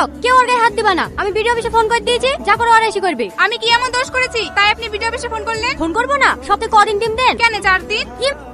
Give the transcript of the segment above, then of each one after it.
যাও, কেউ ওর গায়ে হাত দিবা না। আমি বিডিও অফিসে ফোন করে দিয়েছি, যা করো ওরা এসে করবে। আমি কি এমন দোষ করেছি তাই আপনি ভিডিও অফিসে ফোন করলেন? ফোন করবো না? সপ্তাহে কদিন ডিম দেন? কেন 4 দিন?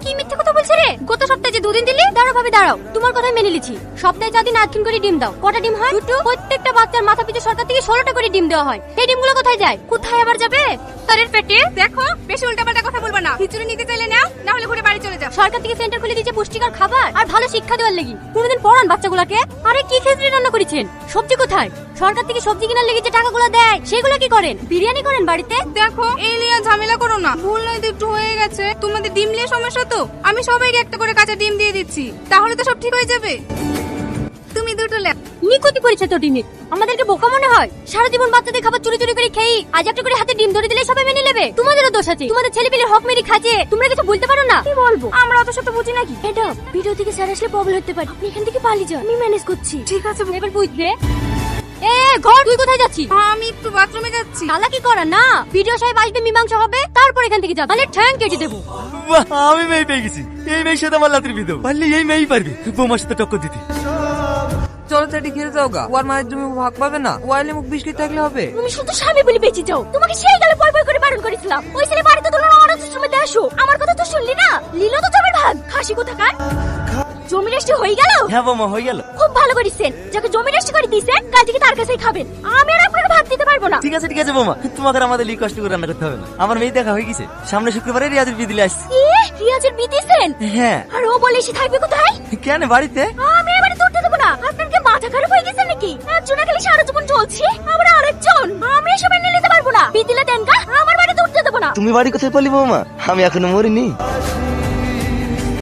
কি মিথ্যে কথা বলছে রে? গত সপ্তাহে যে 2 দিন দিলি। দাঁড়াও ভাবে দাঁড়াও, তোমার কথাই মেনে নিচ্ছি। সপ্তাহে 4 দিন 8 দিন করে ডিম দাও। কটা ডিম হয়? 2টো। প্রত্যেকটা বাচ্চার মাথা পিছু সরকার থেকে 16টা করে ডিম দেওয়া হয়। এই ডিমগুলো কোথায় যায়? কোথায় আবার যাবে? তারের পেটে। দেখো, বেশি উল্টাপাল্টা কথা বলবা না। খিচুড়ি নিতে চাইলে নাও, না হলে ঘুরে বাড়ি চলে যাও। সরকার থেকে সেন্টার খুলে দিয়েছে পুষ্টিকর খাবার আর ভালো শিক্ষা দেওয়ার লাগি। কোনোদিন পড়ান বাচ্চাগুলোকে? আরে কি খিচুড়ি রান্না করেছেন? সবজি কোথায়? সরকার থেকে সবজি কেনার লেগে যে টাকাগুলো দেয় সেগুলো কি করেন? বিরিয়ানি করেন বাড়িতে? দেখো, এই লিয়া ঝামেলা করো না। ভুল নয় তো একটু হয়ে গেছে। তোমাদের ডিম নিয়ে সমস্যা তো। আমি সবাইকে একটা করে কাঁচা ডিম দিয়ে দিচ্ছি, তাহলে তো সব ঠিক হয়ে যাবে। তুমি দুটো লে। নিকুতি করেছে তো ডিমে। আমাদেরকে বোকা মনে হয়? সারা জীবন বাচ্চাদের খাবার চুরি চুরি করে খেয়ে আজ একটা করে হাতে ডিম ধরে দিলে সবাই মেনে নেবে? তোমাদেরও দোষ আছে। তোমাদের ছেলেপিলের হক মেরে খাচ্ছে, তোমরা কিছু বলতে পারো না? কি বলবো? আমরা অত শত বুঝি নাকি? এটা ভিডিও থেকে স্যার আসলে প্রবলেম হতে পারে। আপনি এখান থেকে পালিয়ে যান, আমি ম্যানেজ করছি। ঠিক আছে। এবার বুঝবে। এ ঘর, তুই কোথায় যাচ্ছিস? আমি একটু বাথরুমে যাচ্ছি। চালাকি করা না। ভিডিও সাহেব আসবে, মীমাংসা হবে, তারপর এখান থেকে যাবে। তাহলে ঠ্যাং কেটে দেবো। বাহ, আমি মেয়ে পেয়ে গেছি। এই মেয়ের সাথে আমার লাতির বিধব পারলে এই মেয়েই পারবে বৌমার সাথে টক্কর দিতে। চলো চাটি খেলে যাও গা। ওর মায়ের জমি ভাগ পাবে না, ওয়াইলে মুখ বিস্কিট থাকলে হবে। তুমি শুধু স্বামী বলে বেঁচে যাও। তোমাকে সেই গেলে পয় পয় করে বারণ করেছিলাম। ওই ছেলে বাড়িতে তোলা অনাথ আশ্রমে দিয়ে আসো। আমার কথা তো শুনলি না? লীলা তো জমির ভাগ। খাসি কোথাকার? জমি রেস্টি হয়ে গেল? হ্যাঁ বৌমা, হয়ে গেল। খুব ভালো করেছেন। যাকে জমি রেস্টি করে দিয়েছেন কাল থেকে তার কাছেই খাবেন। আমি আর আপনাকে ভাত দিতে পারবো না। ঠিক আছে বৌমা, তোমাকে আর আমাদের কষ্ট করে রান্না করতে হবে না। আমার মেয়ে দেখা হয়ে গেছে, সামনে শুক্রবারে রিয়াজের বিয়ে দিলে আসছি। রিয়াজের বিয়ে দিয়েছেন? হ্যাঁ। আর ও বলে সে থাকবে কোথায়? কেন বাড়িতে? আমি এবারে তুলতে দেবো না। আপনার কি মাথা খারাপ হয়ে গেছে নাকি? একজনের খালি সারা জীবন চলছে, আবার আরেকজন। আমি এসব মেনে নিতে পারবো না। বিয়ে দিলে দেন গা, আমার বাড়িতে উঠতে দেবো না। তুমি বাড়ি কোথায় পালি বৌমা? আমি এখনো মরিনি।